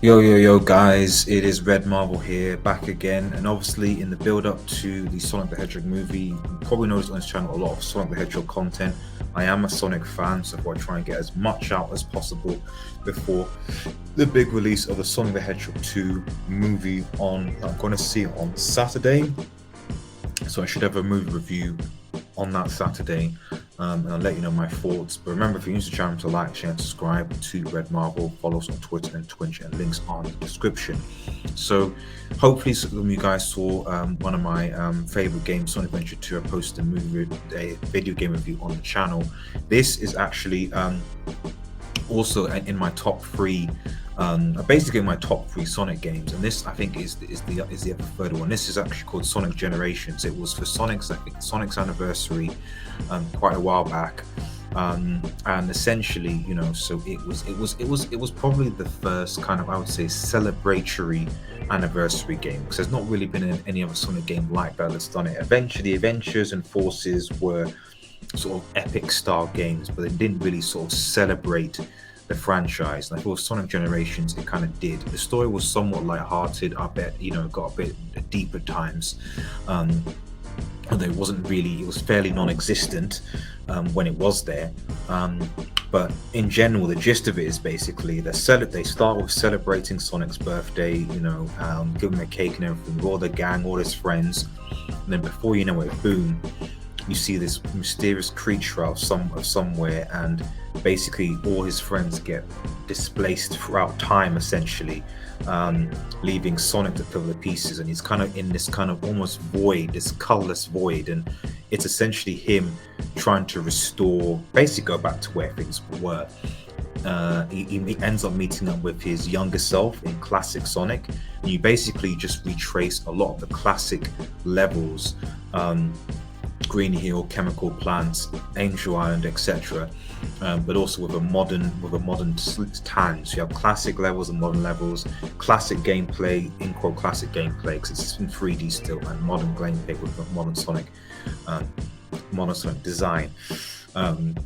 Yo, guys, it is Red Marble here, back again. And obviously, in the build up to the Sonic the Hedgehog movie, you probably noticed on this channel a lot of Sonic the Hedgehog content. I am a Sonic fan, so I try and get as much out as possible before the big release of the Sonic the Hedgehog 2 movie I'm going to see it on Saturday. So I should have a movie review on that Saturday, and I'll let you know my thoughts. But remember, if you're new to the channel, to like, share, and subscribe to Red Marble. Follow us on Twitter and Twitch, and links are in the description. So, hopefully, some of you guys saw one of my favorite games, Sonic Adventure 2. I posted a video game review on the channel. This is actually also in my top three. Basically my top three Sonic games, and this I think is the other third one. This is actually called Sonic Generations. It was for Sonic's anniversary quite a while back, and essentially, so it was probably the first kind of, I would say, celebratory anniversary game, because there's not really been any other Sonic game like that that's done it. Eventually, the Adventures and Forces were sort of epic style games, but they didn't really sort of celebrate the franchise. And I thought Sonic Generations, it kind of did. The story was somewhat light-hearted. I bet, it got a bit deep at times. Although it was fairly non-existent when it was there. But in general, the gist of it is basically they start with celebrating Sonic's birthday, give him a cake and everything, all the gang, all his friends. And then before you know it, boom, you see this mysterious creature out of somewhere, and basically all his friends get displaced throughout time, essentially, leaving Sonic to fill the pieces. And he's kind of in this kind of almost void, this colorless void, and it's essentially him trying to basically go back to where things were. He ends up meeting up with his younger self in classic Sonic, and you basically just retrace a lot of the classic levels, Green Hill, Chemical Plants, Angel Island, etc. But also with a modern tan. So you have classic levels and modern levels, classic gameplay, in quote classic gameplay, because it's in 3D still, and modern gameplay with modern Sonic design. And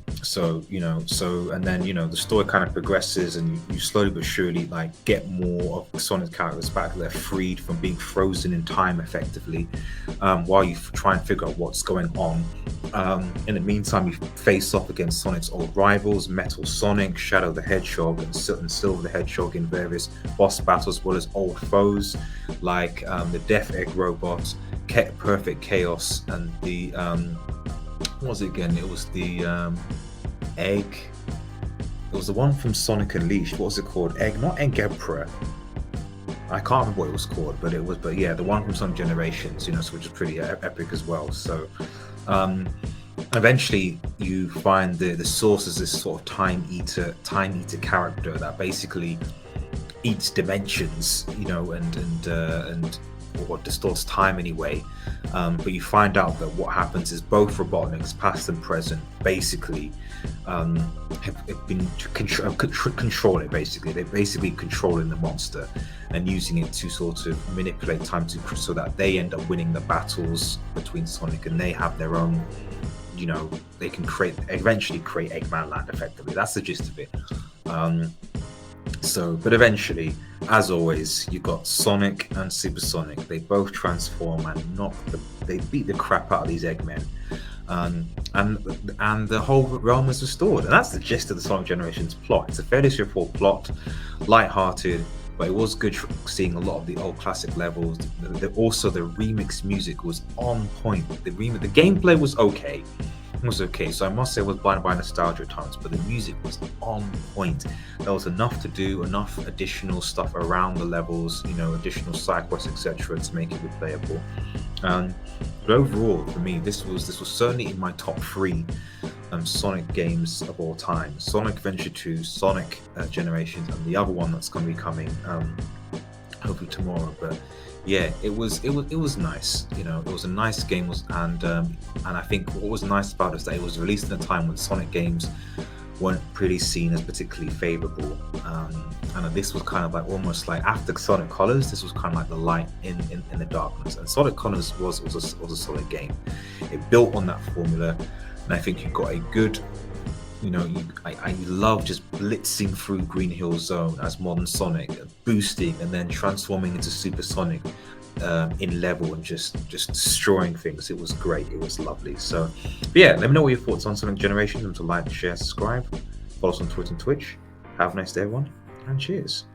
then the story kind of progresses, and you slowly but surely get more of Sonic's characters back. They're freed from being frozen in time effectively, while you try and figure out what's going on. In the meantime, you face off against Sonic's old rivals, Metal Sonic, Shadow the Hedgehog, and Silver the Hedgehog in various boss battles, as well as old foes like the Death Egg robot, Perfect Chaos, and the what was it again? It was the egg. It was the one from Sonic Unleashed. What was it called? Not Egg Emperor. I can't remember what it was called, but yeah, the one from Sonic Generations. Which is pretty epic as well. So, eventually, you find the source is this sort of time eater character that basically eats dimensions, and or distorts time anyway. But you find out that what happens is both Robotniks, past and present, basically have been control it. Basically, they're basically controlling the monster and using it to sort of manipulate time so that they end up winning the battles between Sonic, and they have their own. They can eventually create Eggman Land effectively. That's the gist of it. But eventually, as always, you got Sonic and Super Sonic. They both transform and they beat the crap out of these Eggmen, and the whole realm is restored. And that's the gist of the Sonic Generations plot. It's a fairly straightforward plot, light-hearted, but it was good seeing a lot of the old classic levels. Also, the remix music was on point. The gameplay was okay. So I must say it was blinded by nostalgia at times, but the music was on point. There was enough to do, enough additional stuff around the levels, additional side quests, etc., to make it replayable. But overall, for me, this was certainly in my top three Sonic games of all time: Sonic Adventure 2, Sonic Generations, and the other one that's going to be coming hopefully tomorrow. But yeah, it was nice. It was a nice game, and I think what was nice about it is that it was released in a time when Sonic games weren't really seen as particularly favorable, and this was kind of almost like after Sonic Colors, this was kind of like the light in the darkness. And Sonic Colors was a solid game. It built on that formula, and I think you got a good I love just blitzing through Green Hill Zone as modern Sonic, boosting and then transforming into Super Sonic in level and just destroying things. It was great. It was lovely. So, but yeah, let me know what your thoughts on Sonic Generations. Remember to like, share, subscribe, follow us on Twitter and Twitch. Have a nice day, everyone, and cheers.